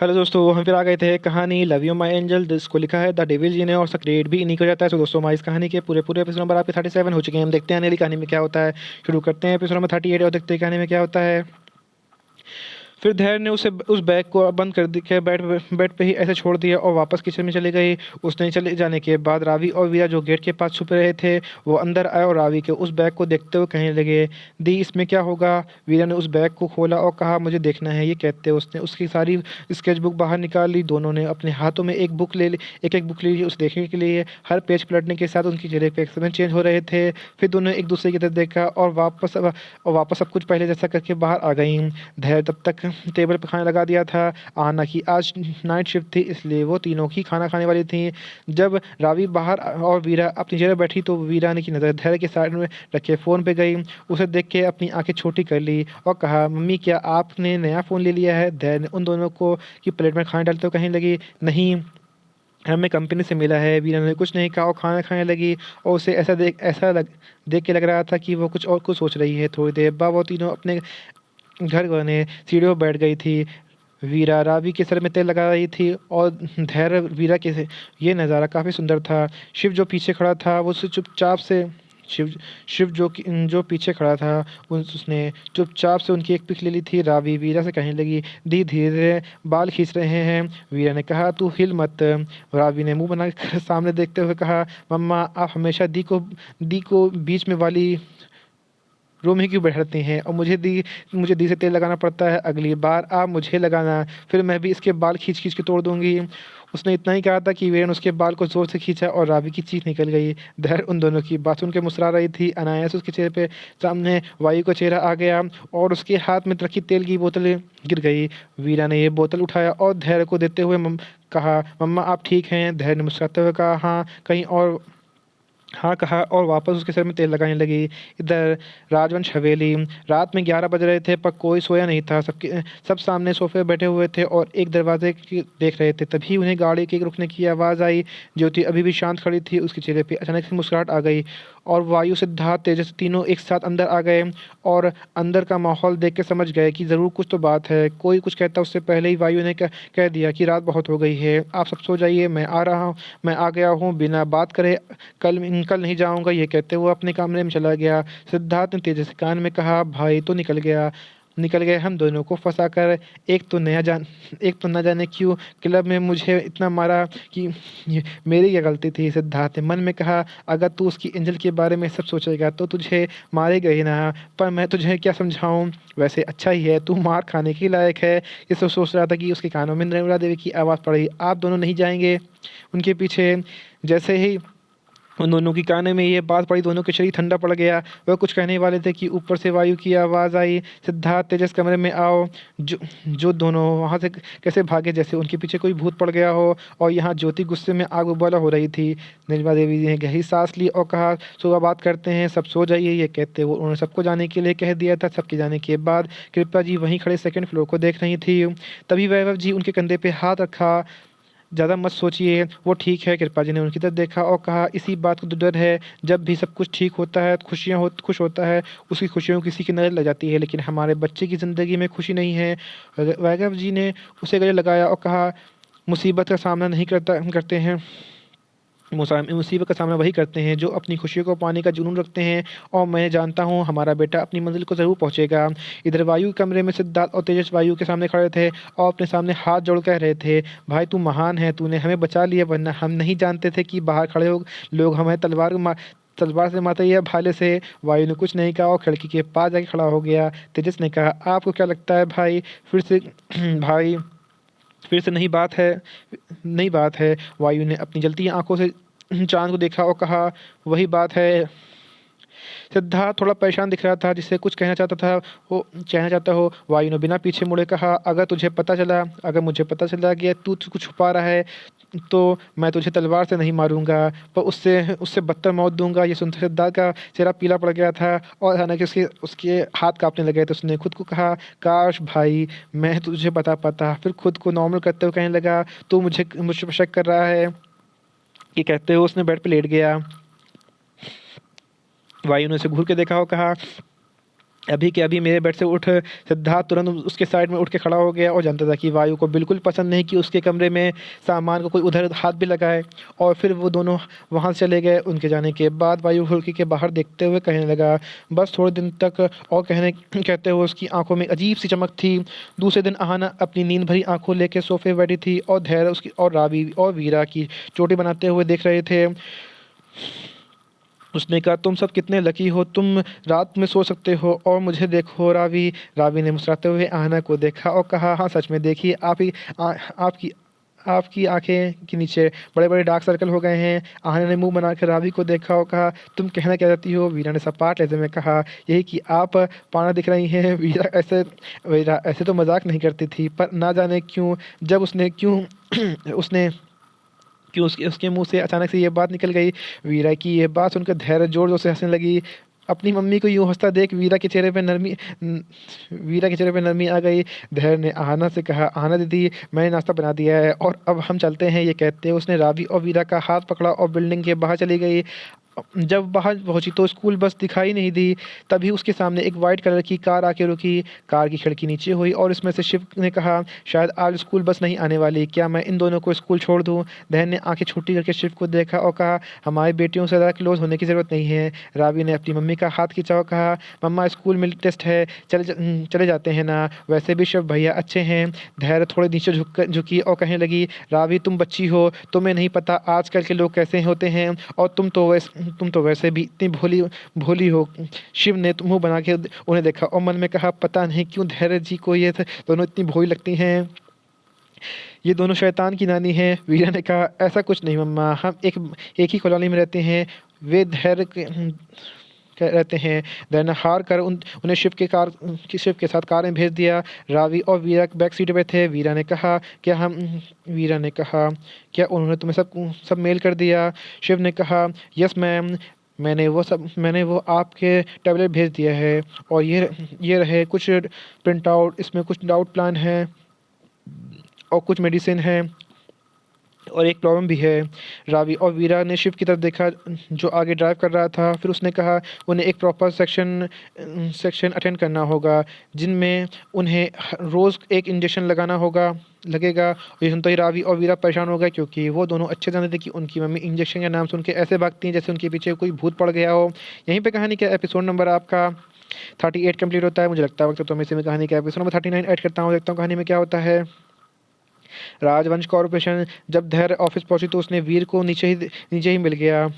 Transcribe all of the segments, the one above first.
Hello दोस्तों, हम फिर आ गए थे कहानी लव यू माई एंजल। जिसको लिखा है द डेविल जी ने और सक्रिएट भी इन्हीं को जाता है। तो दोस्तों, हमारी इस कहानी के पूरे पूरे एपिसोड नंबर आपके 37 हो चुके हैं। हम देखते हैं अगली कहानी में क्या होता है। शुरू करते हैं एपिसोड नंबर 38 और देखते हैं कहानी में क्या होता है। फिर धैर्य ने उसे उस बैग को बंद कर के बेड पे ही ऐसे छोड़ दिया और वापस किचन में चली गई। उसने चले जाने के बाद रावी और वीरा जो गेट के पास छुपे रहे थे वो अंदर आए और रावी के उस बैग को देखते हुए कहने लगे, दी इसमें क्या होगा। वीरा ने उस बैग को खोला और कहा, मुझे देखना है। ये कहते हुए उसने उसकी सारी स्केच बुक बाहर निकाल ली। दोनों ने अपने हाथों में एक एक बुक ले ली उसे देखने के लिए। हर पेज पलटने के साथ उनके चेहरे पे एक्सप्रेशन चेंज हो रहे थे। फिर दोनों एक दूसरे की तरफ देखा और वापस सब कुछ पहले जैसा करके बाहर आ गई। धैर्य तब तक टेबल पर खाना लगा दिया था। आना की आज नाइट शिफ्ट थी, इसलिए वो तीनों ही खाना खाने वाली थी। जब रावी बाहर और वीरा अपनी जगह बैठी तो वीरा ने की नज़र धैर्य के साइड में रखे फ़ोन पे गई। उसे देख के अपनी आंखें छोटी कर ली और कहा, मम्मी क्या आपने नया फ़ोन ले लिया है। धैर्य ने उन दोनों को की प्लेट में खाना डालते हुए कहने लगी, नहीं, हमें कंपनी से मिला है। वीरा ने कुछ नहीं कहा और खाना खाने लगी और उसे देख के लग रहा था कि वो कुछ सोच रही है। थोड़ी देर बाद वो तीनों अपने घर बने सीढ़ियों पर बैठ गई थी। वीरा रावी के सर में तेल लगा रही थी और धैर्य वीरा के से ये नज़ारा काफ़ी सुंदर था। शिव जो पीछे खड़ा था वो उसे चुपचाप से शिव शिव जो पीछे खड़ा था उसने चुपचाप से उनकी एक पिक ले ली थी। रावी वीरा से कहने लगी, दी धीरे धीरे बाल खींच रहे हैं। वीरा ने कहा, तू हिल मत। रावी ने मुंह बनाकर सामने देखते हुए कहा, मम्मा आप हमेशा दी को बीच में वाली रूम ही क्यों बैठाते हैं और मुझे दी से तेल लगाना पड़ता है। अगली बार आप मुझे लगाना, फिर मैं भी इसके बाल खींच खींच के तोड़ दूंगी। उसने इतना ही कहा था कि वीरेन उसके बाल को जोर से खींचा और रावी की चीख निकल गई। धैर्य उन दोनों की बात सुन के मुस्कुरा रही थी। अनायास उसके चेहरे पे सामने वायु का चेहरा आ गया और उसके हाथ में रखी तेल की बोतल गिर गई। वीरा ने ये बोतल उठाया और धैर्य को देते हुए कहा, मम्मा आप ठीक हैं। धैर्य ने मुस्कुराते हुए कहा, हाँ कहीं और हाँ कहा और वापस उसके सर में तेल लगाने लगी। इधर राजवंश हवेली। रात में 11 बज रहे थे पर कोई सोया नहीं था। सब सामने सोफे पर बैठे हुए थे और एक दरवाजे की देख रहे थे। तभी उन्हें गाड़ी के रुकने की आवाज़ आई। ज्योति अभी भी शांत खड़ी थी। उसके चेहरे पे अचानक से मुस्कुराहट आ गई और वायु, सिद्धार्थ, तेजस तीनों एक साथ अंदर आ गए और अंदर का माहौल देख के समझ गए कि ज़रूर कुछ तो बात है। कोई कुछ कहता उससे पहले ही वायु ने कह दिया कि रात बहुत हो गई है, आप सब सो जाइए, मैं आ गया हूँ बिना बात करे। कल नहीं जाऊंगा। ये कहते हुए अपने कमरे में चला गया। सिद्धार्थ ने तेजी से कान में कहा, भाई तो निकल गए हम दोनों को फंसा कर। एक तो न जाने क्यों क्लब में मुझे इतना मारा कि मेरी क्या गलती थी। सिद्धार्थ ने मन में कहा, अगर तू उसकी एंजल के बारे में सब सोचेगा तो तुझे मारेगा ही ना, पर मैं तुझे क्या समझाऊं। वैसे अच्छा ही है, तू मार खाने के लायक है। ये सब सोच रहा था कि उसके कानों में निर्मला देवी की आवाज़ पड़ी, आप दोनों नहीं जाएंगे उनके पीछे। जैसे ही उन दोनों की कानों में ये बात पड़ी, दोनों के शरीर ठंडा पड़ गया। वह कुछ कहने वाले थे कि ऊपर से वायु की आवाज़ आई, सिद्धार्थ तेजस कमरे में आओ। जो दोनों वहाँ से कैसे भागे जैसे उनके पीछे कोई भूत पड़ गया हो। और यहाँ ज्योति गुस्से में आग उबाला हो रही थी। निर्मला देवी ने गहरी सांस ली और कहा, सुबह बात करते हैं, सब सो जाइए। ये कहते हुए उन्होंने सबको जाने के लिए कह दिया था। सबके जाने के बाद कृपा जी वहीं खड़े सेकंड फ्लोर को देख रही थी। तभी वैभव जी उनके कंधे पे हाथ रखा। ज़्यादा मत सोचिए, वो ठीक है। कृपा जी ने उनकी तरफ देखा और कहा, इसी बात का तो डर है, जब भी सब कुछ ठीक होता है, खुश होता है, उसकी खुशियों किसी की नज़र लग जाती है, लेकिन हमारे बच्चे की ज़िंदगी में खुशी नहीं है। वैभव जी ने उसे गले लगाया और कहा, मुसीबत का सामना नहीं करते हैं मुसीबत का सामना वही करते हैं जो अपनी खुशियों को पाने का जुनून रखते हैं, और मैं जानता हूँ हमारा बेटा अपनी मंजिल को ज़रूर पहुँचेगा। इधर वायु के कमरे में सिद्धार्थ और तेजस वायु के सामने खड़े थे और अपने सामने हाथ जोड़ कह रहे थे, भाई तू महान है, तूने हमें बचा लिया, वरना हम नहीं जानते थे कि बाहर खड़े हो लोग हमें तलवार से मारते या भाले से। वायु ने कुछ नहीं कहा और खिड़की के पास जाके खड़ा हो गया। तेजस ने कहा, आपको क्या लगता है भाई, फिर से भाई फिर से नई बात है। वायु ने अपनी जलती आंखों से चांद को देखा और कहा, वही बात है। सिद्धार्थ थोड़ा परेशान दिख रहा था, जिससे कुछ कहना चाहता हो। वायु ने बिना पीछे मुड़े कहा, अगर मुझे पता चला कि तू कुछ छुपा रहा है तो मैं तुझे तलवार से नहीं मारूंगा, पर उससे उससे बदतर मौत दूंगा। ये सुनते सिद्धार्थ का चेहरा पीला पड़ गया था और हालांकि उसके उसके हाथ कांपने लगे। तो उसने खुद को कहा, काश भाई मैं तुझे बता पाता। फिर खुद को नॉर्मल करते हुए कहने लगा, तू मुझ पर शक कर रहा है। ये कहते हुए उसने बेड पर लेट गया। वायु ने उसे घूर के देखा और कहा, अभी के अभी मेरे बेड से उठ। सिद्धार्थ तुरंत उसके साइड में उठ के खड़ा हो गया और जानता था कि वायु को बिल्कुल पसंद नहीं कि उसके कमरे में सामान को कोई उधर हाथ भी लगाए। और फिर वो दोनों वहाँ से चले गए। उनके जाने के बाद वायु खिड़की के बाहर देखते हुए कहने लगा, बस थोड़े दिन तक। और कहते हुए उसकी आंखों में अजीब सी चमक थी। दूसरे दिन आहाना अपनी नींद भरी आंखों लेके सोफे बैठी थी और धैर्य उसकी और रावी और वीरा की चोटी बनाते हुए देख रहे थे। उसने कहा, तुम सब कितने लकी हो, तुम रात में सो सकते हो और मुझे देखो। रावी रावी ने मुस्कुराते हुए आहना को देखा और कहा, हाँ सच में देखिए, आपकी आपकी आंखें के नीचे बड़े बड़े डार्क सर्कल हो गए हैं। आहना ने मुंह बनाकर रावी को देखा और कहा, तुम कहना क्या चाहती हो? वीरा ने सपाट लहजे में कहा, यही कि आप पाना दिख रही हैं। वीरा ऐसे तो मजाक नहीं करती थी, पर ना जाने क्यों जब उसने क्यों उसने कि उसके उसके मुंह से अचानक से ये बात निकल गई। वीरा की ये बात सुनकर धैर्य जोर जोर से हंसने लगी। अपनी मम्मी को यूं हंसता देख वीरा के चेहरे पे नरमी आ गई। धैर्य ने आहना से कहा, आहना दीदी, मैंने नाश्ता बना दिया है और अब हम चलते हैं। ये कहते हुए उसने रावी और वीरा का हाथ पकड़ा और बिल्डिंग के बाहर चली गई। जब बाहर पहुंची तो स्कूल बस दिखाई नहीं दी। तभी उसके सामने एक वाइट कलर की कार आके रुकी। कार की खिड़की नीचे हुई और इसमें से शिव ने कहा, शायद आज स्कूल बस नहीं आने वाली, क्या मैं इन दोनों को स्कूल छोड़ दूं? दहन ने आंखें छोटी करके शिव को देखा और कहा, हमारी बेटियों से ज़्यादा क्लोज होने की ज़रूरत नहीं है। रावी ने अपनी मम्मी का हाथ खींचा और कहा, मम्मा स्कूल में टेस्ट है, चले जाते हैं ना? वैसे भी शिव भैया अच्छे हैं। धैर्य थोड़े नीचे झुकी और कहने लगी, रावी तुम बच्ची हो, तुम्हें नहीं पता आजकल के लोग कैसे होते हैं, और तुम तो वैसे भी इतनी भोली भोली हो। शिव ने मुंह बना के उन्हें देखा और मन में कहा, पता नहीं क्यों धैर्य जी को ये दोनों इतनी भोली लगती हैं। ये दोनों शैतान की नानी हैं। वीरा ने कहा, ऐसा कुछ नहीं मम्मा, हम एक ही कॉलोनी में रहते हैं। वे रहते हैं। धैर्य ने हार कर उन्हें शिव के साथ कार में भेज दिया। रावी और वीरा बैक सीट पे थे। वीरा ने कहा, क्या उन्होंने तुम्हें सब मेल कर दिया? शिव ने कहा, यस मैम, मैंने वो आपके टैबलेट भेज दिया है। और ये रहे कुछ प्रिंट आउट, इसमें कुछ डाउट प्लान है और कुछ मेडिसिन है और एक प्रॉब्लम भी है। रावी और वीरा ने शिव की तरफ देखा जो आगे ड्राइव कर रहा था। फिर उसने कहा, उन्हें एक प्रॉपर सेक्शन अटेंड करना होगा जिनमें उन्हें रोज़ एक इंजेक्शन लगेगा। और ये सुनते ही रावी और वीरा परेशान हो गए, क्योंकि वो दोनों अच्छे जानते थे कि उनकी मम्मी इंजेक्शन का नाम सुन के ऐसे भागती हैं जैसे उनके पीछे कोई भूत पड़ गया हो। यहीं पे कहानी का एपिसोड नंबर आपका 38 कंप्लीट होता है। मुझे लगता है वक्त तो मैं इसी में कहानी का एपिसोड नंबर 39 ऐड करता हूँ, देखता हूँ कहानी में क्या होता है। राजवंश कॉर्पोरेशन। जब धैर्य ऑफिस पहुंची तो उसने वीर को नीचे ही मिल गया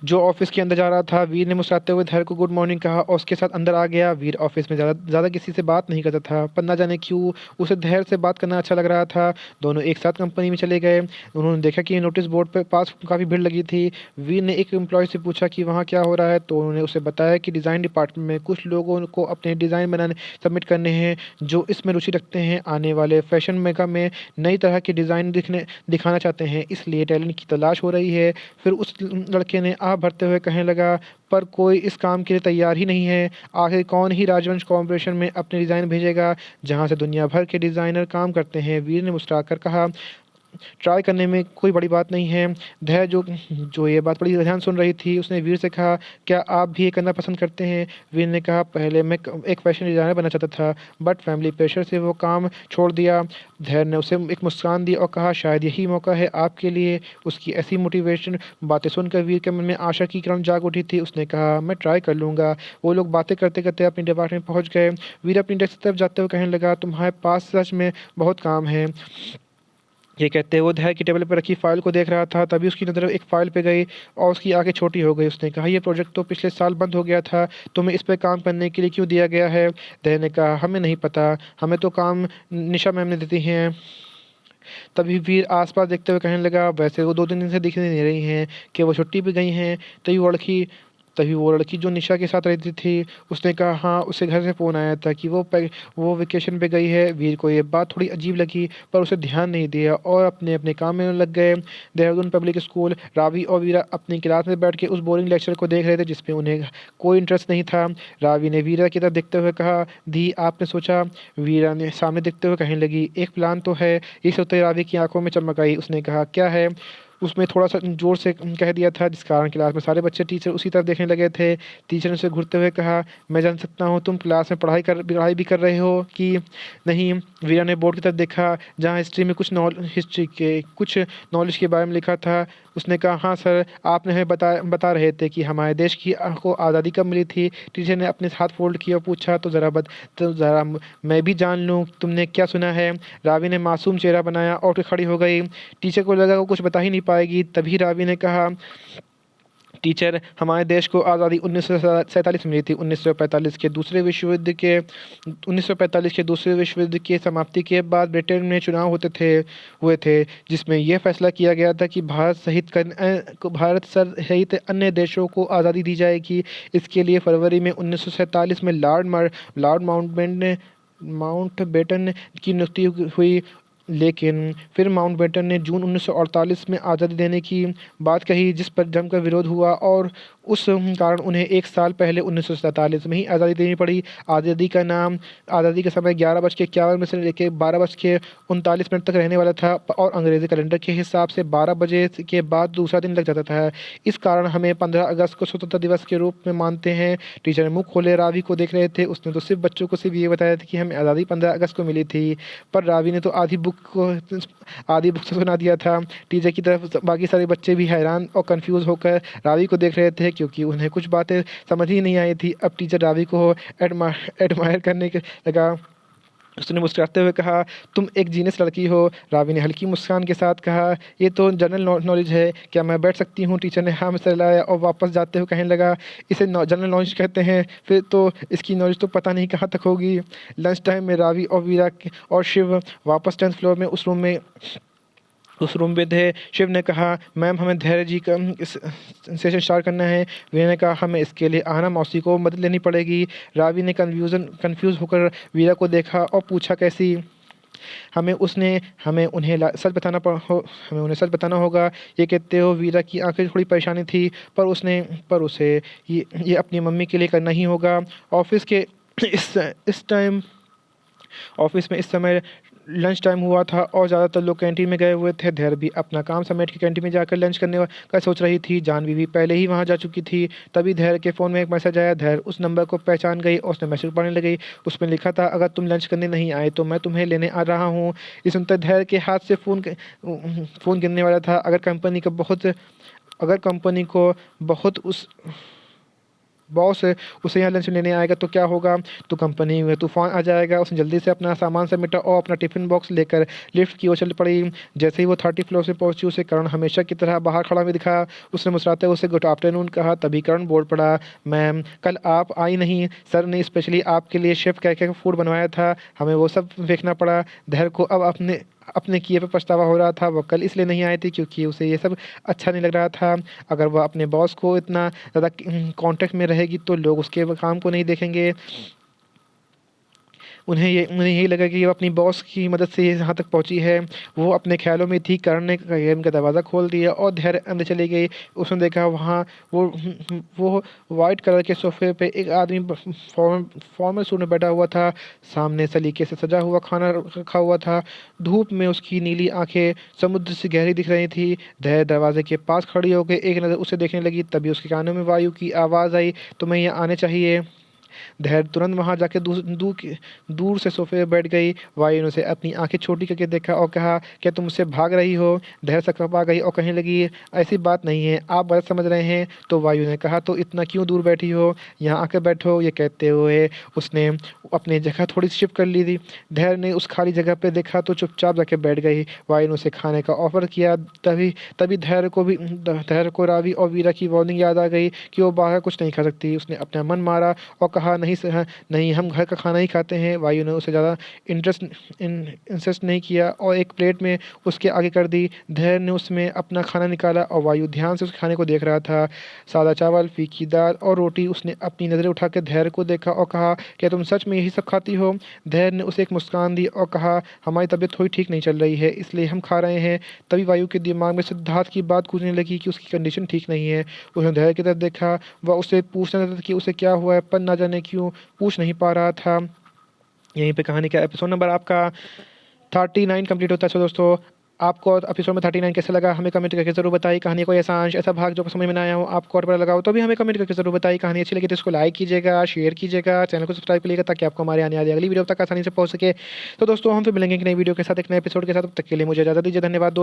जो ऑफिस के अंदर जा रहा था। वीर ने मुस्कुराते हुए धैर्य को गुड मॉर्निंग कहा और उसके साथ अंदर आ गया। वीर ऑफिस में ज़्यादा किसी से बात नहीं करता था, पर ना जाने क्यों उसे धैर्य से बात करना अच्छा लग रहा था। दोनों एक साथ कंपनी में चले गए। उन्होंने देखा कि नोटिस बोर्ड पर पास काफ़ी भीड़ लगी थी। वीर ने एक एम्प्लॉय से पूछा कि वहाँ क्या हो रहा है, तो उन्होंने उसे बताया कि डिज़ाइन डिपार्टमेंट में कुछ लोगों को अपने डिज़ाइन बनाने सबमिट करने हैं जो इसमें रुचि रखते हैं। आने वाले फैशन मेगा में नई तरह के डिज़ाइन दिखाना चाहते हैं, इसलिए टैलेंट की तलाश हो रही है। फिर उस लड़के ने आह भरते हुए कहने लगा, पर कोई इस काम के लिए तैयार ही नहीं है। आखिर कौन ही राजवंश कॉर्पोरेशन में अपने डिज़ाइन भेजेगा जहां से दुनिया भर के डिज़ाइनर काम करते हैं? वीर ने मुस्कुराकर कहा, ट्राई करने में कोई बड़ी बात नहीं है। धैर्य जो ये बात बड़ी ध्यान सुन रही थी, उसने वीर से कहा, क्या आप भी ये करना पसंद करते हैं? वीर ने कहा, पहले मैं एक फैशन डिज़ाइनर बनना चाहता था, बट फैमिली प्रेशर से वो काम छोड़ दिया। धैर्य ने उसे एक मुस्कान दी और कहा, शायद यही मौका है आपके लिए। उसकी ऐसी मोटिवेशन बातें सुनकर वीर के मन में आशा की किरण जाग उठी थी। उसने कहा, मैं ट्राई कर लूँगा। वो लोग बातें करते करते अपने डिपार्टमेंट पहुँच गए। वीर अपनी डेस्क की तरफ जाते हुए कहने लगा, तुम्हारे पास सच में बहुत काम है। ये कहते हुए धैर्य की टेबल पर रखी फाइल को देख रहा था। तभी उसकी नज़र एक फाइल पे गई और उसकी आंखें छोटी हो गई। उसने कहा, यह प्रोजेक्ट तो पिछले साल बंद हो गया था, तुम्हें इस पर काम करने के लिए क्यों दिया गया है? धैर्य ने कहा, हमें नहीं पता, हमें तो काम निशा मैम ने देती हैं। तभी वीर आसपास देखते हुए कहने लगा, वैसे वो 2 दिन से दिख नहीं रही हैं, कि वो छुट्टी पे गई हैं। तभी वो लड़की जो निशा के साथ रहती थी, उसने कहा, हाँ, उसे घर से फ़ोन आया था कि वो वेकेशन पे गई है। वीर को ये बात थोड़ी अजीब लगी, पर उसे ध्यान नहीं दिया और अपने अपने काम में लग गए। Dehradun public school. रावी और वीरा अपनी क्लास में बैठ के उस बोरिंग लेक्चर को देख रहे थे जिसमें उन्हें कोई इंटरेस्ट नहीं था। रावी ने वीरा की तरफ देखते हुए कहा, दी, आपने सोचा? वीरा ने सामने देखते हुए कहने लगी, एक प्लान तो है। ये सोचते रावी की आंखों में चमक आई। उसने कहा, क्या है? उसमें थोड़ा सा ज़ोर से कह दिया था, जिस कारण क्लास में सारे बच्चे टीचर उसी तरफ देखने लगे थे। टीचर ने उसे घूरते हुए कहा, मैं जान सकता हूँ तुम क्लास में पढ़ाई भी कर रहे हो कि नहीं? वीरा ने बोर्ड की तरफ देखा जहाँ हिस्ट्री के कुछ नॉलेज के बारे में लिखा था। उसने कहा, हाँ सर, आपने हमें बता रहे थे कि हमारे देश की को आज़ादी कब मिली थी। टीचर ने अपने हाथ फोल्ड किया और पूछा, तो ज़रा मैं भी जान लूँ तुमने क्या सुना है। रावी ने मासूम चेहरा बनाया और फिर खड़ी हो गई। टीचर को लगा वो कुछ बता ही नहीं पाएगी। तभी रावी ने कहा, टीचर, हमारे देश को आज़ादी 1947 में मिली थी। 1945 के दूसरे विश्व युद्ध के समाप्ति के बाद ब्रिटेन में चुनाव हुए थे, जिसमें यह फैसला किया गया था कि भारत सहित अन्य देशों को आज़ादी दी जाएगी। इसके लिए फरवरी में 1947 में लॉर्ड माउंटबेटन की नियुक्ति हुई। लेकिन फिर माउंटबेटन ने जून 1948 में आज़ादी देने की बात कही, जिस पर जमकर विरोध हुआ और उस कारण उन्हें एक साल पहले 1947 में ही आज़ादी देनी पड़ी। आज़ादी का समय 11:51 से लेकर 12:39 तक रहने वाला था और अंग्रेज़ी कैलेंडर के हिसाब से 12 बजे के बाद दूसरा दिन लग जाता था। इस कारण हमें 15 अगस्त को स्वतंत्रता दिवस के रूप में मानते हैं। टीचर मुँह खोले रावी को देख रहे थे। उसने तो सिर्फ बच्चों को सिर्फ ये बताया था कि हमें आज़ादी 15 अगस्त को मिली थी, पर रावी ने तो आधी बुक से सुना दिया था। टीचर की तरफ बाकी सारे बच्चे भी हैरान और कंफ्यूज होकर रावी को देख रहे थे, क्योंकि उन्हें कुछ बातें समझ ही नहीं आई थी। अब टीचर रावी को एडमायर करने के लगा। उसने मुस्कुराते हुए कहा, तुम एक जीनियस लड़की हो। रावी ने हल्की मुस्कान के साथ कहा, ये तो जनरल नॉलेज है, क्या मैं बैठ सकती हूँ? टीचर ने हाँ में सर हिलाया और वापस जाते हुए कहने लगा, इसे जनरल नॉलेज कहते हैं, फिर तो इसकी नॉलेज तो पता नहीं कहाँ तक होगी। लंच टाइम में रावी और वीरा और शिव वापस 10th फ्लोर में उस रूम में थे। शिव ने कहा, मैम, हमें धैर्य जी का सेशन स्टार्ट करना है। वीरा ने कहा, हमें इसके लिए आना मौसी को मदद लेनी पड़ेगी। रावी ने कंफ्यूज होकर वीरा को देखा और पूछा, कैसी? हमें उन्हें सच बताना होगा। ये कहते हो वीरा की आंखें थोड़ी परेशानी थी, पर उसे ये अपनी मम्मी के लिए करना ही होगा। ऑफिस में इस समय लंच टाइम हुआ था और ज़्यादातर लोग कैंटीन में गए हुए थे। धैर्य भी अपना काम समेट के कैंटीन में जाकर लंच करने का सोच रही थी। जानवी भी पहले ही वहां जा चुकी थी। तभी धैर्य के फ़ोन में एक मैसेज आया। धैर्य उस नंबर को पहचान गई और उसने मैसेज पढ़ने लगी। उसमें लिखा था, अगर तुम लंच करने नहीं आए तो मैं तुम्हें लेने आ रहा हूँ। ये सुनकर धैर्य के हाथ से फ़ोन गिरने वाला था। अगर कंपनी को बहुत उस बॉस उसे यहाँ लंच लेने आएगा तो क्या होगा? तो कंपनी में तूफान आ जाएगा। उसने जल्दी से अपना सामान समेटा और अपना टिफिन बॉक्स लेकर लिफ्ट की ओर चल पड़ी। जैसे ही वो 30 फ्लोर से पहुंची, उसे करण हमेशा की तरह बाहर खड़ा हुआ दिखा। उसने मुस्कुराते हुए उसे गुड आफ्टरनून कहा। तभी करण बोल पड़ा, मैम, कल आप आई नहीं। सर ने स्पेशली आपके लिए शेफ क्या फूड बनवाया था, हमें वो सब देखना पड़ा। धैर्य को अब अपने किए पे पछतावा हो रहा था। वो कल इसलिए नहीं आई थी क्योंकि उसे ये सब अच्छा नहीं लग रहा था। अगर वह अपने बॉस को इतना ज़्यादा कांटेक्ट में रहेगी तो लोग उसके काम को नहीं देखेंगे। उन्हें यही लगा कि वो अपनी बॉस की मदद से यहाँ तक पहुँची है। वो अपने ख्यालों में थी। करण ने कैबिन का दरवाज़ा खोल दिया और धैर्य अंदर चली गई। उसने देखा वहाँ वो वाइट कलर के सोफे पे एक आदमी फॉर्मल सूट में बैठा हुआ था। सामने सलीके से सजा हुआ खाना रखा हुआ था। धूप में उसकी नीली आंखें समुद्र से गहरी दिख रही थी। धैर्य दरवाजे के पास खड़ी होकर एक नज़र उसे देखने लगी। तभी उसके कानों में वायु की आवाज़ आई, तुम्हें यहाँ आने चाहिए। धैर्य तुरंत वहां जाके दूर से सोफे पर बैठ गई। वायु ने उसे अपनी आंखें छोटी करके देखा और कहा, क्या तुम मुझसे भाग रही हो? धैर्य सकपा गई और कहने लगी, ऐसी बात नहीं है, आप गलत समझ रहे हैं। तो वायु ने कहा, तो इतना क्यों दूर बैठी हो? यहाँ आकर बैठो। ये कहते हुए उसने अपनी जगह थोड़ी शिफ्ट कर ली थी। धैर्य ने उस खाली जगह पे देखा तो चुपचाप जाके बैठ गई। वायु ने उसे खाने का ऑफर किया। तभी धैर्य को रावी और वीरा की वार्निंग याद आ गई कि वो बाहर कुछ नहीं खा सकती। उसने अपना मन मारा और कहा, नहीं, हम घर का खाना ही खाते हैं। वायु ने उसे ज़्यादा इंसिस्ट नहीं किया और एक प्लेट में उसके आगे कर दी। धैर्य ने उसमें अपना खाना निकाला और वायु ध्यान से उस खाने को देख रहा था। सादा चावल, फीकी दाल और रोटी। उसने अपनी नज़रें उठाकर धैर्य को देखा और कहा, क्या तुम सच में यही सब खाती हो? धैर्य ने उसे एक मुस्कान दी और कहा, हमारी तबीयत थोड़ी ठीक नहीं चल रही है, इसलिए हम खा रहे हैं। तभी वायु के दिमाग में सिद्धार्थ की बात गूंजने लगी कि उसकी कंडीशन ठीक नहीं है। उसने धैर्य की तरफ देखा। वह उससे पूछना चाहता था कि उसे क्या हुआ है, पर ना जाने क्यों पूछ नहीं पा रहा था। यहीं पे कहानी का एपिसोड नंबर आपका 39 कंप्लीट होता है। सो दोस्तों, आपको एपिसोड में 39 कैसे लगा हमें कमेंट करके जरूर बताइए। कहानी कोई ऐसा अंश ऐसा भाग जो समझ में ना आया हो आपको और पता लगा हो तो भी हमें कमेंट करके जरूर बताइए। कहानी अच्छी लगी तो इसको लाइक कीजिएगा, शेयर कीजिएगा, चैनल को सब्सक्राइब करिएगा ताकि आपको हमारे आने वाली अगली वीडियो तक आसानी से पहुंच सके। तो दोस्तों हम फिर मिलेंगे एक नई वीडियो के साथ, एक नए एपिसोड के साथ। तब तक के लिए मुझे इजाजत दीजिए। धन्यवाद दोस्तों।